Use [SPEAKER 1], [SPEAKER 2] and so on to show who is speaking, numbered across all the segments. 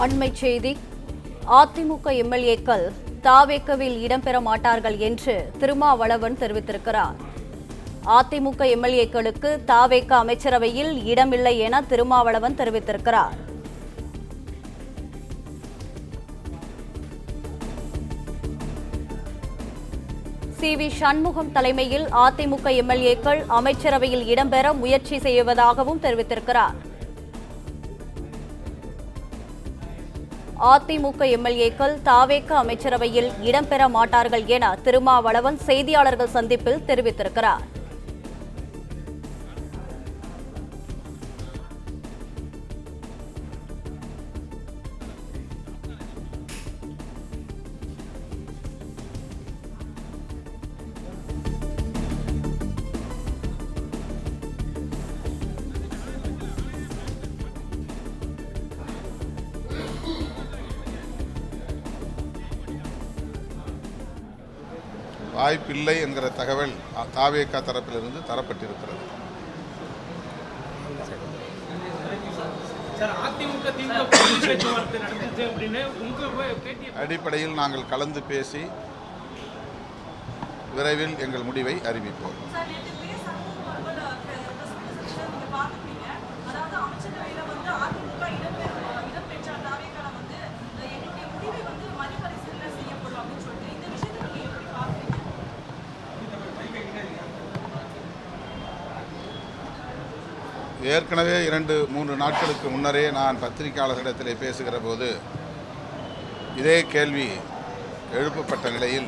[SPEAKER 1] அண்மை செய்தி. அதிமுக எம்எல்ஏக்கள் தாவேக்கவில் இடம்பெற மாட்டார்கள் என்று திருமாவளவன் தெரிவித்திருக்கிறார். அதிமுக எம்எல்ஏக்களுக்கு தாவேக்க அமைச்சரவையில் இடமில்லை என திருமாவளவன் தெரிவித்திருக்கிறார். சி.வி. சண்முகம் தலைமையில் அதிமுக எம்எல்ஏக்கள் அமைச்சரவையில் இடம்பெற முயற்சி செய்வதாகவும் தெரிவித்திருக்கிறார். அதிமுக எம்எல்ஏக்கள் தாவேக்க அமைச்சரவையில் இடம்பெற மாட்டார்கள் என திருமாவளவன் செய்தியாளர்கள் சந்திப்பில் தெரிவித்திருக்கிறார்.
[SPEAKER 2] வாய்ப்பில்லை என்கிற தகவல் தாவேகா தரப்பிலிருந்து தரப்பட்டிருக்கிறது. அடிப்படையில் நாங்கள் கலந்து பேசி விரைவில் எங்கள் முடிவை அறிவிப்போம். ஏற்கனவே 2-3 நாட்களுக்கு முன்னரே நான் பத்திரிகையாளர்களிடத்தில் பேசுகிற போது இதே கேள்வி எழுப்பப்பட்ட நிலையில்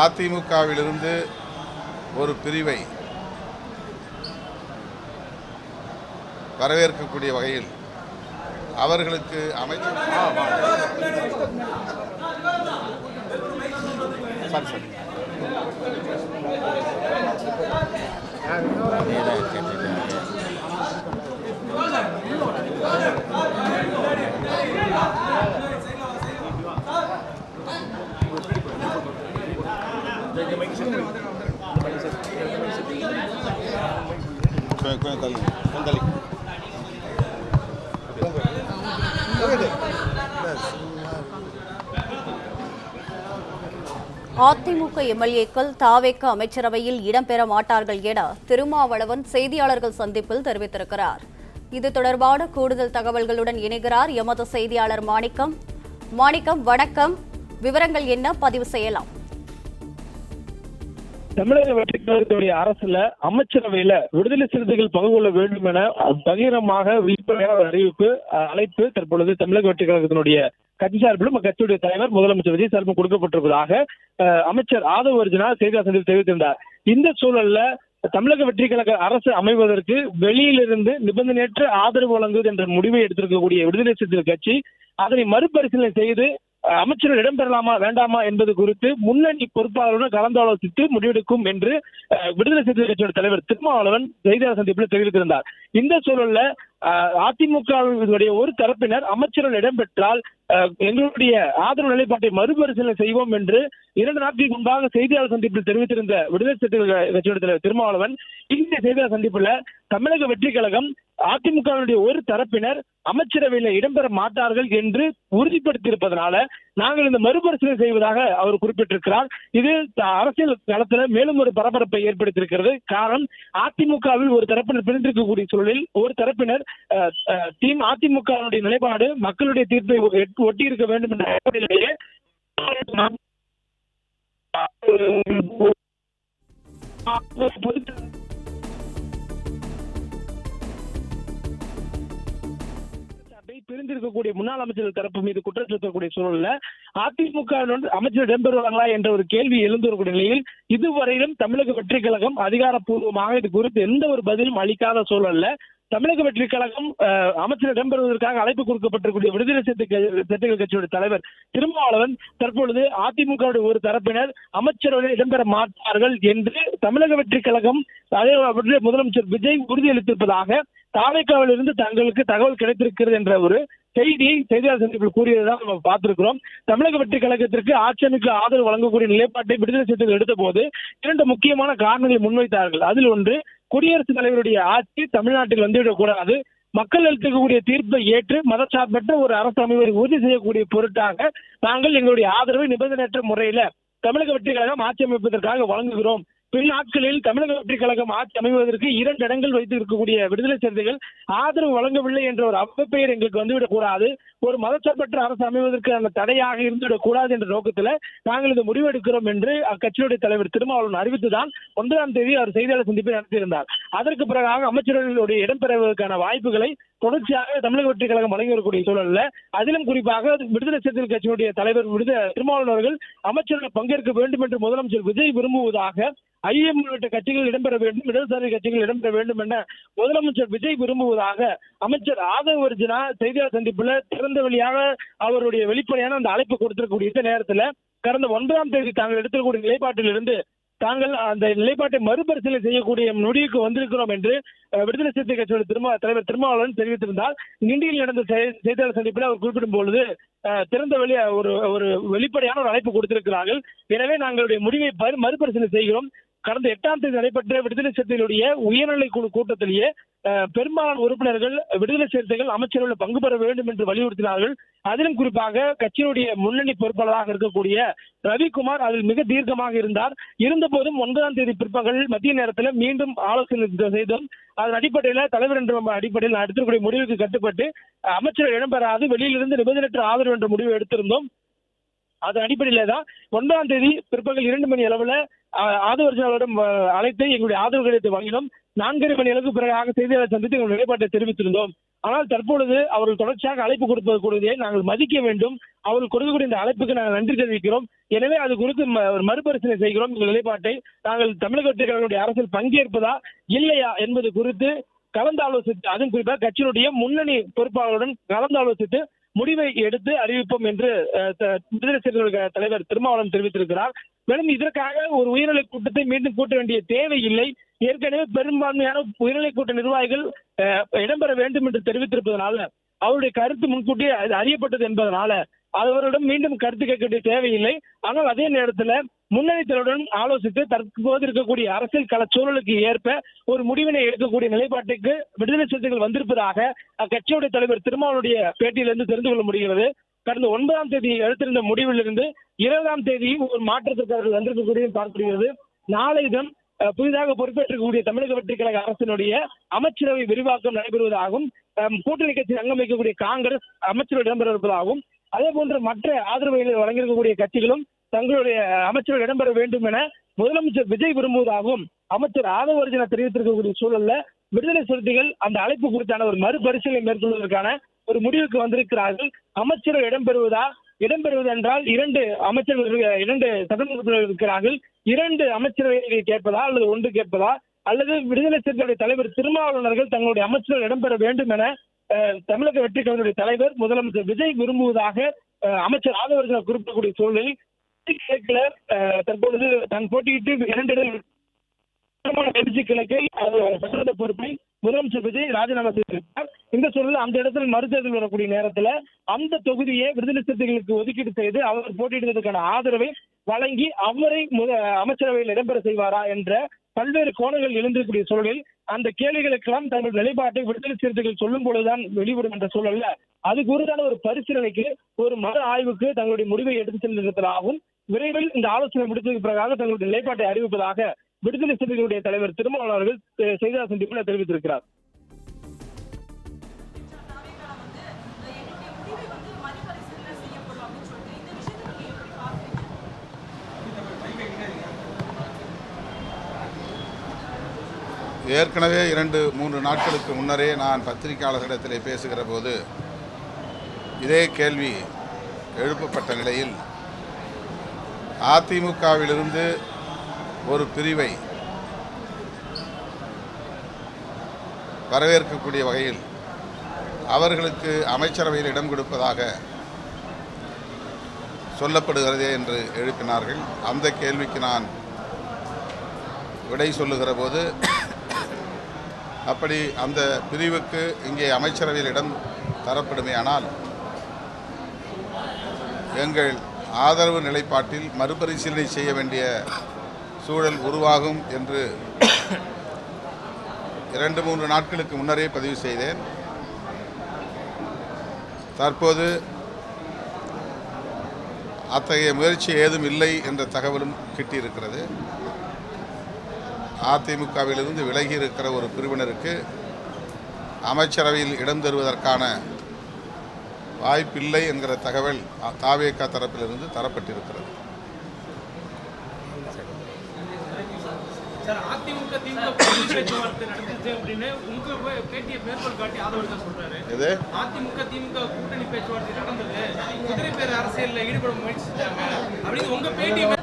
[SPEAKER 2] அதிமுகவிலிருந்து ஒரு பிரிவை வரவேற்கக்கூடிய வகையில் அவர்களுக்கு அமைச்சர்
[SPEAKER 1] அதிமுக எம்எல்ஏக்கள் தாவேக்க அமைச்சரவையில் இடம்பெற மாட்டார்கள் என திருமாவளவன் செய்தியாளர்கள் சந்திப்பில் தெரிவித்திருக்கிறார். இது தொடர்பான கூடுதல் தகவல்களுடன் இணைகிறார் எமது செய்தியாளர் மாணிக்கம். வணக்கம். விவரங்கள் என்ன, பதிவு செய்யலாம்?
[SPEAKER 3] தமிழக வெற்றிக் கழகத்துடைய அரசுல அமைச்சரவையில விடுதலை சிறுத்தைகள் பங்கு கொள்ள வேண்டும் என பகிரமாக வெளிப்படையான அறிவிப்பு அழைப்பு தற்பொழுது தமிழக வெற்றிக் கழகத்தினுடைய கட்சி சார்பிலும் கட்சியுடைய தலைவர் முதலமைச்சர் விஜய் சார்பிலும் கொடுக்கப்பட்டிருப்பதாக அமைச்சர் ஆதவ் அர்ஜுனா செய்தியாளர் சந்திப்பில் தெரிவித்திருந்தார். இந்த சூழல்ல தமிழக வெற்றிக் கழக அரசு அமைவதற்கு வெளியிலிருந்து நிபந்தனையற்ற ஆதரவு வழங்குவது என்ற முடிவை எடுத்திருக்கக்கூடிய விடுதலை சிறுத்தைகள் கட்சி அதனை மறுபரிசீலனை செய்து அமைச்சர்கள் இடம்பெறலாமா வேண்டாமா என்பது குறித்து முன்னணி பொறுப்பாளருடன் கலந்தாலோசித்து முடிவெடுக்கும் என்று விடுதலை சிறுத்தைகள் கட்சியோட தலைவர் திருமாவளவன் செய்தியாளர் சந்திப்பில் தெரிவித்திருந்தார். இந்த சூழல்ல அதிமுகவுடைய ஒரு தரப்பினர் அமைச்சர்கள் இடம்பெற்றால் எங்களுடைய ஆதரவு நிலைப்பாட்டை மறுபரிசீலனை செய்வோம் என்று 2 நாட்களுக்கு முன்பாக செய்தியாளர் சந்திப்பில் தெரிவித்திருந்த விடுதலை சிறுத்தைகள் கட்சியோட தலைவர் திருமாவளவன் இந்த செய்தியாளர் சந்திப்புல தமிழக வெற்றி கழகம் அதிமுகவினுடைய ஒரு தரப்பினர் அமைச்சரவையில் இடம்பெற மாட்டார்கள் என்று உறுதிப்படுத்தியிருப்பதனால நாங்கள் இந்த மறுபரிசீலனை செய்வதாக அவர் குறிப்பிட்டிருக்கிறார். இது அரசியல் களத்தில் மேலும் ஒரு பரபரப்பை ஏற்படுத்தியிருக்கிறது. காரணம், அதிமுகவில் ஒரு தரப்பினர் பிரிந்திருக்கக்கூடிய சூழலில் ஒரு தரப்பினர் அதிமுகவுடைய நிலைப்பாடு மக்களுடைய தீர்ப்பை ஒட்டி இருக்க வேண்டும் என்ற அடிப்படையிலேயே பிரிந்திருக்கக்கூடிய முன்னாள் அமைச்சர்கள் தரப்பு மீது குற்றம் சுமத்தக்கூடிய சூழல்ல அதிமுக அமைச்சர் இடம்பெறுவார்களா என்ற ஒரு கேள்வி எழுந்து வரக்கூடிய நிலையில் இதுவரையிலும் தமிழக வெற்றி கழகம் அதிகாரப்பூர்வமாக இது குறித்து எந்த ஒரு பதிலும் அளிக்காத சூழல்ல தமிழக வெற்றி கழகம் அமைச்சர் இடம்பெறுவதற்காக அழைப்பு கொடுக்கப்பட்டிருக்கூடிய விடுதலை சிறுத்தைகள் கட்சியுடைய தலைவர் திருமாவளவன் தற்பொழுது அதிமுகவுடைய ஒரு தரப்பினர் அமைச்சரவையில் இடம்பெற மாட்டார்கள் என்று தமிழக வெற்றி கழகம் அதே முதலமைச்சர் விஜய் உறுதியளித்திருப்பதாக தாவேக்காவில் இருந்து தங்களுக்கு தகவல் கிடைத்திருக்கிறது என்ற ஒரு செய்தியை செய்தியாளர் சந்திப்பில் கூறியதான் நம்ம பார்த்திருக்கிறோம். தமிழக வெற்றி கழகத்திற்கு ஆட்சிக்கு ஆதரவு வழங்கக்கூடிய நிலைப்பாட்டை விடுதலை சிறுத்தைகள் எடுத்த போது 2 முக்கியமான காரணங்களை முன்வைத்தார்கள். அதில் ஒன்று, குடியரசுத் தலைவருடைய ஆட்சி தமிழ்நாட்டில் வந்துவிடக் கூடாது, மக்கள் அளிக்கக்கூடிய தீர்ப்பை ஏற்று மதச்சார்பற்ற ஒரு அரசு அமைவதை உறுதி செய்யக்கூடிய பொருட்டாக நாங்கள் எங்களுடைய ஆதரவை நிபந்தனையற்ற முறையில தமிழக வெற்றி கழகம் ஆட்சி அமைப்பதற்காக வழங்குகிறோம். பின் நாட்களில் தமிழக வெற்றி கழகம் ஆட்சி அமைவதற்கு 2 இடங்கள் வைத்து இருக்கக்கூடிய விடுதலை சிறுத்தைகள் ஆதரவு வழங்கவில்லை என்ற ஒரு அவப்பெயர் எங்களுக்கு வந்துவிடக் கூடாது, ஒரு மதச்சார்பற்ற அரசு அமைவதற்கு அந்த தடையாக இருந்துவிடக் கூடாது என்ற நோக்கத்தில் நாங்கள் இந்த முடிவெடுக்கிறோம் என்று அக்கட்சியுடைய தலைவர் திருமாவளவன் அறிவித்துதான் 1ஆம் தேதி அவர் செய்தியாளர் சந்திப்பை நடத்தியிருந்தார். அதற்கு பிறகாக அமைச்சர்களுடைய இடம்பெறுவதற்கான வாய்ப்புகளை தொடர்ச்சியாக தமிழக வெற்றி கழகம் வழங்கி வரக்கூடிய சூழல்ல, அதிலும் குறிப்பாக விடுதலை சிறுத்தைகள் கட்சியினுடைய தலைவர் திருமாவளவன் அவர்கள் அமைச்சர்கள் பங்கேற்க வேண்டும் என்று முதலமைச்சர் விஜய் விரும்புவதாக, ஐஎம் உள்ளிட்ட கட்சிகள் இடம்பெற வேண்டும், இடதுசாரி கட்சிகள் இடம்பெற வேண்டும் என முதலமைச்சர் விஜய் விரும்புவதாக அமைச்சர் ஆதவ் அர்ஜுனா செய்தியாளர் சந்திப்புல திறந்த வழியாக அவருடைய வெளிப்படையான அந்த அழைப்பு கொடுத்திருக்கக்கூடிய இந்த நேரத்தில் கடந்த 1ஆம் தேதி தாங்கள் எடுத்துக்கூடிய நிலைப்பாட்டிலிருந்து தாங்கள் அந்த நிலைப்பாட்டை மறுபரிசீலனை செய்யக்கூடிய முடிவுக்கு வந்திருக்கிறோம் என்று விடுதலை சிறுத்தை கட்சியோட தலைவர் திருமாவளவன் தெரிவித்திருந்தார். கிண்டியில் நடந்த செய்தியாளர் சந்திப்பில் அவர் குறிப்பிடும் பொழுது திறந்த வெளி ஒரு வெளிப்படையான ஒரு அழைப்பு கொடுத்திருக்கிறார்கள். எனவே நாங்களுடைய முடிவை மறுபரிசீலனை செய்கிறோம். கடந்த 8ஆம் தேதி நடைபெற்ற விடுதலை சிறுத்தைகளுடைய உயர்நிலை குழு கூட்டத்திலேயே பெரும்பாலான உறுப்பினர்கள் விடுதலை சிறுத்தைகள் அமைச்சர்கள் பங்கு பெற வேண்டும் என்று வலியுறுத்தினார்கள். அதிலும் குறிப்பாக கட்சியினுடைய முன்னணி பொறுப்பாளராக இருக்கக்கூடிய ரவிக்குமார் அதில் மிக தீர்க்கமாக இருந்தார். இருந்தபோதும் 9ஆம் தேதி பிற்பகல் மத்திய நேரத்தில் மீண்டும் ஆலோசனை செய்தோம். அதன் அடிப்படையில் தலைவர் என்ற அடிப்படையில் எடுத்துக்கூடிய முடிவுக்கு கட்டுப்பட்டு அமைச்சர்கள் இடம்பெறாது வெளியிலிருந்து நிபந்தனையற்ற ஆதரவு என்ற முடிவை எடுத்திருந்தோம். அதன் அடிப்படையில தான் 9ஆம் தேதி பிற்பகல் 2 மணி அளவில் ஆதவர்ஜனாவிடம் அழைத்து எங்களுடைய ஆதரவு கடிதத்தை வாங்கினோம். 4:30 மணி அளவுக்கு பிறகாக செய்தியாளர் சந்தித்து எங்களுடைய நிலைப்பாட்டை தெரிவித்திருந்தோம். ஆனால் தற்பொழுது அவர்கள் தொடர்ச்சியாக அழைப்பு கொடுப்பது கூடியதை நாங்கள் மதிக்க வேண்டும். அவர்கள் கொடுக்கக்கூடிய இந்த அழைப்புக்கு நாங்கள் நன்றி தெரிவிக்கிறோம். எனவே அது குறித்து மறுபரிசீலனை செய்கிறோம். எங்கள் நிலைப்பாட்டை நாங்கள் தமிழக வெற்றி கழகங்களுடைய அரசில் பங்கேற்பதா இல்லையா என்பது குறித்து கலந்தாலோசித்து, அதுவும் குறிப்பாக கட்சியினுடைய முன்னணி பொறுப்பாளருடன் கலந்தாலோசித்து முடிவை எடுத்து அறிவிப்போம் என்று விடுதலை சிறுத்தைகள் தலைவர் திருமாவளவன் தெரிவித்திருக்கிறார். மேலும் இதற்காக ஒரு உயர்நிலை கூட்டத்தை மீண்டும் கூட்ட வேண்டிய தேவை இல்லை. ஏற்கனவே பெரும்பான்மையான உயர்நிலை கூட்ட நிர்வாகிகள் இடம்பெற வேண்டும் என்று தெரிவித்திருப்பதனால, அவருடைய கருத்து முன்கூட்டியே அறியப்பட்டது என்பதனால அவரிடம் மீண்டும் கருத்து கேட்க வேண்டிய தேவையில்லை. ஆனால் அதே நேரத்தில் முன்னணி தலைவருடன் ஆலோசித்து தற்போது இருக்கக்கூடிய அரசியல் கள சூழலுக்கு ஏற்ப ஒரு முடிவினை எடுக்கக்கூடிய நிலைப்பாட்டுக்கு விடுதலை சிறுத்தைகள் வந்திருப்பதாக அக்கட்சியுடைய தலைவர் திருமாவளுடைய பேட்டியிலிருந்து தெரிந்து கொள்ள முடிகிறது. கடந்த 9ஆம் தேதி எடுத்திருந்த முடிவிலிருந்து 20ஆம் தேதி ஒரு மாற்றத்திற்கு அவர்கள் வந்திருக்கக்கூடிய பார்க்கப்படுகிறது. நாளை தினம் புதிதாக பொறுப்பேற்றக்கூடிய தமிழக வெற்றி கழக அரசினுடைய அமைச்சரவை விரிவாக்கம் நடைபெறுவதாகவும், கூட்டணி கட்சி அங்கம் வைக்கக்கூடிய காங்கிரஸ் அமைச்சரவை இடம்பெற இருப்பதாகவும், அதே போன்ற மற்ற ஆதரவை வழங்கியிருக்கக்கூடிய கட்சிகளும் தங்களுடைய அமைச்சர்கள் இடம்பெற வேண்டும் என முதலமைச்சர் விஜய் விரும்புவதாகவும் அமைச்சர் ஆதவ அர்ஜுனா தெரிவித்திருக்கக்கூடிய சூழல்ல விடுதலை சிறுத்தைகள் அந்த அழைப்பு குறித்தான ஒரு மறுபரிசீலனை மேற்கொள்வதற்கான ஒரு முடிவுக்கு வந்திருக்கிறார்கள். அமைச்சர்கள் இடம்பெறுவது என்றால் 2 அமைச்சர்கள் 2 சட்டமன்ற உறுப்பினர்கள் இருக்கிறார்கள். 2 அமைச்சரவை கேட்பதா அல்லது 1 கேட்பதா, அல்லது விடுதலை சிறுத்தைகளுடைய தலைவர் திருமாவளவர்கள் தங்களுடைய அமைச்சர்கள் இடம்பெற வேண்டும் என தமிழக வெற்றி கழகத்துடைய தலைவர் முதலமைச்சர் விஜய் விரும்புவதாக அமைச்சர் ஆதவ அர்ஜுனா குறிப்பிடக்கூடிய சூழலில் தற்பொழுது தான் போட்டியிட்டு 2 கிழக்கை பொறுப்பை முதலமைச்சர் விஜய் ராஜினாமா செய்திருக்கிறார். இந்த சூழலில் அந்த இடத்தில் மறுதேர்தல் வரக்கூடிய நேரத்தில் அந்த தொகுதியை விடுதலை சிறுத்தைகளுக்கு ஒதுக்கீடு செய்து அவர் போட்டியிடுவதற்கான ஆதரவை வழங்கி அவரை அமைச்சரவையில் இடம்பெற செய்வாரா என்ற பல்வேறு கோணங்கள் எழுந்திருக்கக்கூடிய சூழலில் அந்த கேள்விகளுக்கெல்லாம் தங்கள் நிலைப்பாட்டை விடுதலை சிறுத்தைகள் சொல்லும் பொழுதுதான் வெளிவிடும் என்ற சூழல்ல அது குறித்தான ஒரு பரிசீலனைக்கு, ஒரு மறு ஆய்வுக்கு தங்களுடைய முடிவை எடுத்து செல்வதற்காகவும் விரைவில் இந்த ஆலோசனை முடித்ததற்கு பிறகாக தங்களுடைய நிலைப்பாட்டை அறிவிப்பதாக விடுதலை சிறுத்தைகளுடைய தலைவர் திருமாவளவன் அவர்கள் செய்தியாளர் சந்திப்பில் தெரிவித்திருக்கிறார்.
[SPEAKER 2] ஏற்கனவே 2-3 நாட்களுக்கு முன்னரே நான் பத்திரிகையாளர்களிடத்திலே பேசுகிற போது இதே கேள்வி எழுப்பப்பட்ட நிலையில் அதிமுகவிலிருந்து ஒரு பிரிவை வரவேற்கக்கூடிய வகையில் அவர்களுக்கு அமைச்சரவையில் இடம் கொடுப்பதாக சொல்லப்படுகிறதே என்று எழுப்பினார்கள். அந்த கேள்விக்கு நான் விடை சொல்லுகிற போது, அப்படி அந்த பிரிவுக்கு இங்கே அமைச்சரவையில் இடம் தரப்படுமேயானால் எங்கள் ஆதரவு நிலைப்பாட்டில் மறுபரிசீலனை செய்ய வேண்டிய சூழல் உருவாகும் என்று 2-3 நாட்களுக்கு முன்னரே பதிவு செய்தேன். தற்போது அத்தகைய முயற்சி ஏதும் இல்லை என்ற தகவலும் கிட்டியிருக்கிறது. அதிமுகவிலிருந்து விலகி இருக்கிற ஒரு பிரிவினருக்கு அமைச்சரவையில் இடம் தருவதற்கான வாய்ப்பில்லை என்கிற தகவல் தாவேகா தரப்பிலிருந்து தரப்பட்டிருக்கிறது.
[SPEAKER 4] அதிமுக திமுக கூட்டணி பேச்சுவார்த்தை நடந்துச்சு அப்படின்னு உங்க பேட்டியை மேற்கோள் காட்டி ஆதரவு சொல்றாரு.
[SPEAKER 2] இது
[SPEAKER 4] அதிமுக திமுக கூட்டணி பேச்சுவார்த்தை நடந்தது, குதிரை பேர் அரசியலில் ஈடுபட முயற்சி செஞ்சாங்க அப்படின்னு உங்க பேட்டியை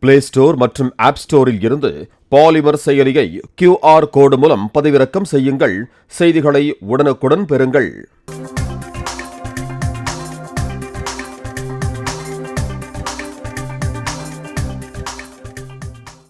[SPEAKER 5] பிளே ஸ்டோர் மற்றும் ஆப் ஸ்டோரில் இருந்து பாலிமர் செயலியை QR கோடு மூலம் பதிவிறக்கம் செய்யுங்கள். செய்திகளை உடனுக்குடன் பெறுங்கள்.